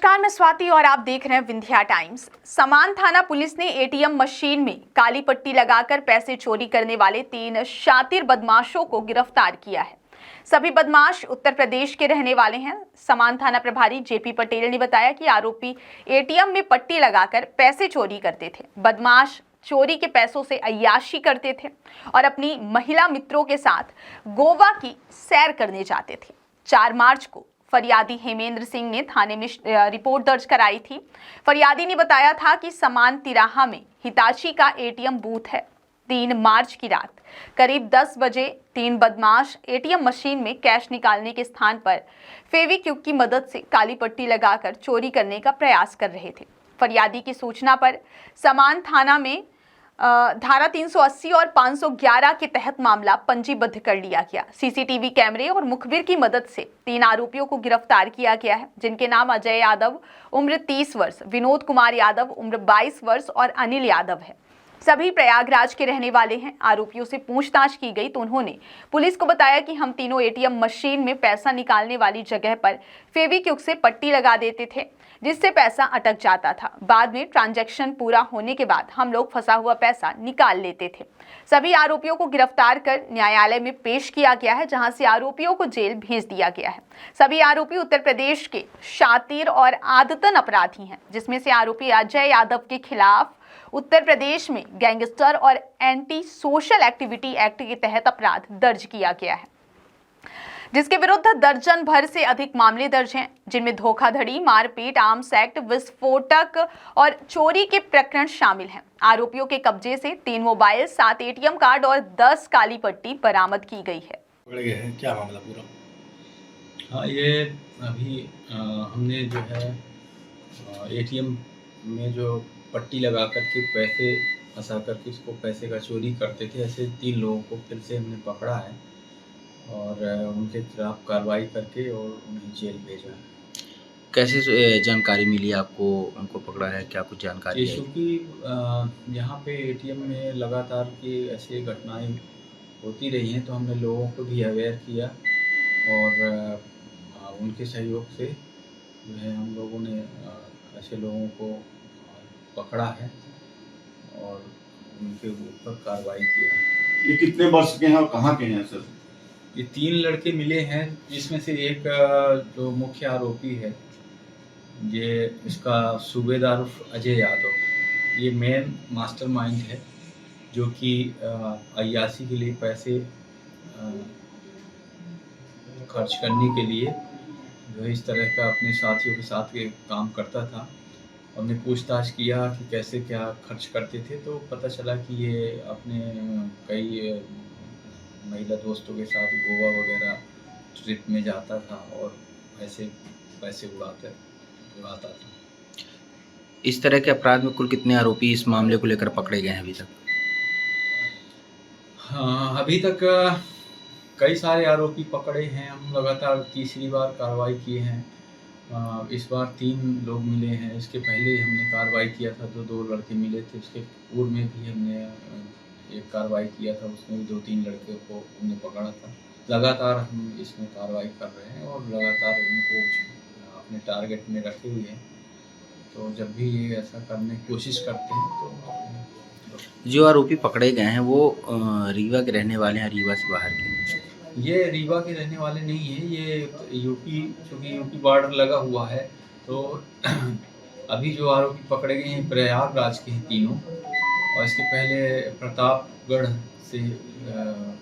नमस्कार, मैं स्वाति और आप देख रहे हैं विंध्या टाइम्स। समान थाना पुलिस ने एटीएम मशीन में काली पट्टी लगाकर पैसे चोरी करने वाले 3 शातिर बदमाशों को गिरफ्तार किया है। सभी बदमाश उत्तर प्रदेश के रहने वाले हैं। समान थाना प्रभारी जेपी पटेल ने बताया कि आरोपी एटीएम में पट्टी लगाकर पैसे चोरी करते थे। बदमाश चोरी के पैसों से अय्याशी करते थे और अपनी महिला मित्रों के साथ गोवा की सैर करने जाते थे। 4 मार्च को फरियादी हेमेंद्र सिंह ने थाने में रिपोर्ट दर्ज कराई थी। फरियादी ने बताया था कि समान तिराहा में हिताची का एटीएम बूथ है। 3 मार्च की रात करीब 10 बजे 3 बदमाश एटीएम मशीन में कैश निकालने के स्थान पर फेविक्विक की मदद से काली पट्टी लगाकर चोरी करने का प्रयास कर रहे थे। फरियादी की सूचना पर समान थाना में धारा 380 और 511 के तहत मामला पंजीबद्ध कर लिया गया। सीसीटीवी कैमरे और मुखबिर की मदद से 3 आरोपियों को गिरफ्तार किया गया है, जिनके नाम अजय यादव उम्र 30 वर्ष, विनोद कुमार यादव उम्र 22 वर्ष और अनिल यादव है। सभी प्रयागराज के रहने वाले हैं। आरोपियों से पूछताछ की गई तो उन्होंने पुलिस को बताया कि हम तीनों एटीएम मशीन में पैसा निकालने वाली जगह पर फेविक्विक से पट्टी लगा देते थे, जिससे पैसा अटक जाता था। बाद में ट्रांजैक्शन पूरा होने के बाद हम लोग फंसा हुआ पैसा निकाल लेते थे। सभी आरोपियों को गिरफ्तार कर न्यायालय में पेश किया गया है, जहां से आरोपियों को जेल भेज दिया गया है। सभी आरोपी उत्तर प्रदेश के शातिर और आदतन अपराधी हैं, जिसमें से आरोपी अजय यादव के खिलाफ उत्तर प्रदेश में गैंगस्टर और एंटी सोशल एक्टिविटी एक्ट के तहत अपराध दर्ज किया गया है, जिसके विरुद्ध दर्जन भर से अधिक मामले दर्ज हैं, जिनमें धोखाधड़ी, मारपीट, आर्म्स एक्ट, विस्फोटक और चोरी के प्रकरण शामिल हैं। आरोपियों के कब्जे से 3 मोबाइल, 7 एटीएम कार्ड और 10 काली पट्टी बरामद की गई है। क्या मामला पूरा? हाँ, ये अभी हमने जो है एटीएम में जो पट्टी लगा करके पैसे फंसा करके उसको पैसे का चोरी करते थे, ऐसे 3 लोगों को फिर से हमने पकड़ा है और उनके खिलाफ कार्रवाई करके और उन्हें जेल भेजा है। कैसे जानकारी मिली आपको उनको पकड़ा है? क्या कुछ जानकारी है? क्योंकि यहाँ पे एटीएम में लगातार की ऐसी घटनाएं होती रही हैं, तो हमने लोगों को भी अवेयर किया और उनके सहयोग से जो है हम लोगों ने ऐसे लोगों को पकड़ा है और उनके ऊपर कार्रवाई किया है। ये कितने वर्ष के हैं और कहाँ के हैं सर? ये 3 लड़के मिले हैं, जिसमें से एक जो मुख्य आरोपी है, ये इसका सूबेदार अजय यादव, ये मेन मास्टरमाइंड है, जो कि अय्याशी के लिए पैसे खर्च करने के लिए जो है इस तरह का अपने साथियों के साथ ये काम करता था। हमने पूछताछ किया कि कैसे क्या खर्च करते थे, तो पता चला कि ये अपने कई महिला दोस्तों के साथ गोवा वगैरह ट्रिप में जाता था और ऐसे पैसे उड़ाता था। इस तरह के अपराध में कुल कितने आरोपी इस मामले को लेकर पकड़े गए हैं अभी तक? हाँ, अभी तक कई सारे आरोपी पकड़े हैं। हम लगातार तीसरी बार कार्रवाई किए हैं। इस बार 3 लोग मिले हैं। इसके पहले हमने कार्रवाई किया था तो 2 लड़के मिले थे। उसके पूर्व में भी हमने एक कार्रवाई किया था, उसमें भी 2-3 लड़के को हमने पकड़ा था। लगातार हम इसमें कार्रवाई कर रहे हैं और लगातार इनको अपने टारगेट में रखे हुए हैं। तो जब भी ये ऐसा करने की कोशिश करते हैं तो जो आरोपी पकड़े गए हैं वो रीवा के रहने वाले हैं, रीवा से बाहर के? ये रीवा के रहने वाले नहीं हैं, ये यूपी, चूँकि यूपी बॉर्डर लगा हुआ है, तो अभी जो आरोपी पकड़े गए हैं प्रयागराज के हैं तीनों, और इसके पहले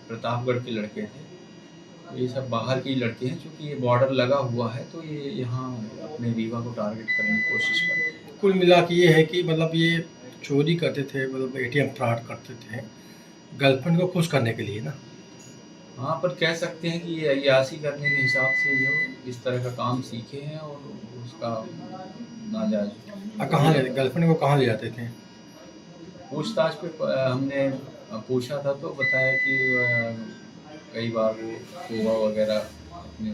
प्रतापगढ़ के लड़के थे। तो ये सब बाहर के ही लड़के हैं, चूँकि ये बॉर्डर लगा हुआ है तो ये यहाँ अपने रीवा को टारगेट करने की कोशिश करते हैं। कुल मिला के ये है कि मतलब ये चोरी करते थे, मतलब एटीएम फ्रॉड करते थे गर्लफ्रेंड को खुश करने के लिए ना। हाँ, पर कह सकते हैं कि ये अय्याशी करने के हिसाब से जो इस तरह का काम सीखे हैं और उसका नाजायज। कहाँ ले गर्लफ्रेंड को कहाँ ले जाते थे? पूछताछ पे हमने पूछा था तो बताया कि कई बार वो गोवा वगैरह अपने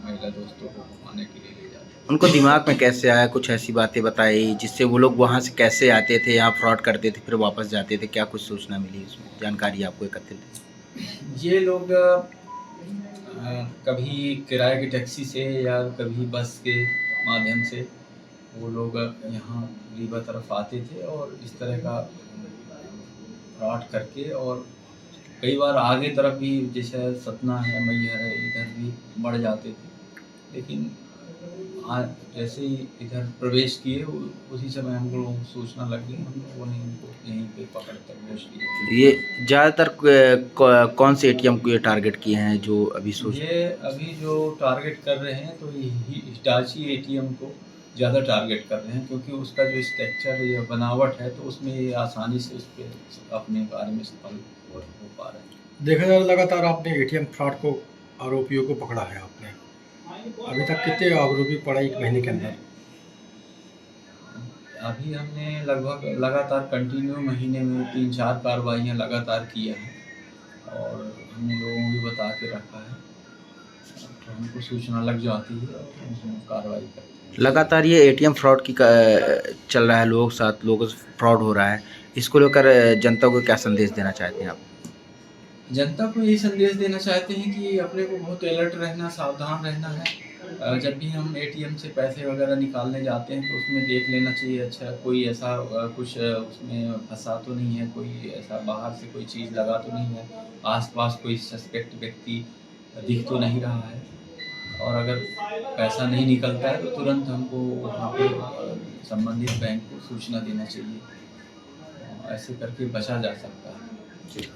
महिला दोस्तों को घुमाने के लिए ले जाते हैं। उनको दिमाग में कैसे आया, कुछ ऐसी बातें बताई जिससे वो लोग वहाँ से कैसे आते थे, यहाँ फ्रॉड करते थे फिर वापस जाते थे? क्या कुछ सूचना मिली उसमें, जानकारी आपको एकत्रित है? ये लोग कभी किराए की टैक्सी से या कभी बस के माध्यम से वो लोग यहाँ रीवा तरफ आते थे और इस तरह का फ्रॉड करके, और कई बार आगे तरफ भी जैसे सतना है, मैहर है, इधर भी बढ़ जाते थे। लेकिन आज जैसे ही इधर प्रवेश किए उसी समय हम लोगों को सूचना लग गई, हम लोगों ने इनको यहीं पे पकड़ कर गोश लिया। ये ज़्यादातर कौन से एटीएम को ये टारगेट किए हैं जो अभी ये अभी जो टारगेट कर रहे हैं तो ये हिटाची एटीएम को ज़्यादा टारगेट कर रहे हैं, क्योंकि उसका जो स्ट्रक्चर या बनावट है तो उसमें ये आसानी से उस पर अपने कार्य में सफल हो पा रहे हैं। देखा जाए लगातार आपने एटीएम फ्रॉड को आरोपियों को पकड़ा है आपने, अभी तक कितने आरोपी पड़ा एक महीने के अंदर? अभी हमने लगभग लगातार कंटिन्यू महीने में 3-4 कार्रवाइयाँ लगातार किया है और हमने लोगों को भी बता के रखा है, तो हमको सूचना लग जाती है और हम कार्रवाई करते हैं। लगातार ये एटीएम फ्रॉड की चल रहा है, लोगों से फ्रॉड हो रहा है, इसको लेकर जनता को क्या संदेश देना चाहते हैं आप? जनता को यही संदेश देना चाहते हैं कि अपने को बहुत अलर्ट रहना, सावधान रहना है। जब भी हम एटीएम से पैसे वगैरह निकालने जाते हैं तो उसमें देख लेना चाहिए, अच्छा कोई ऐसा कुछ उसमें फंसा तो नहीं है, कोई ऐसा बाहर से कोई चीज़ लगा तो नहीं है, आसपास कोई सस्पेक्ट व्यक्ति दिख तो नहीं रहा है, और अगर पैसा नहीं निकलता है तो तुरंत हमको वहाँ पे संबंधित बैंक को सूचना देना चाहिए। ऐसे करके बचा जा सकता है।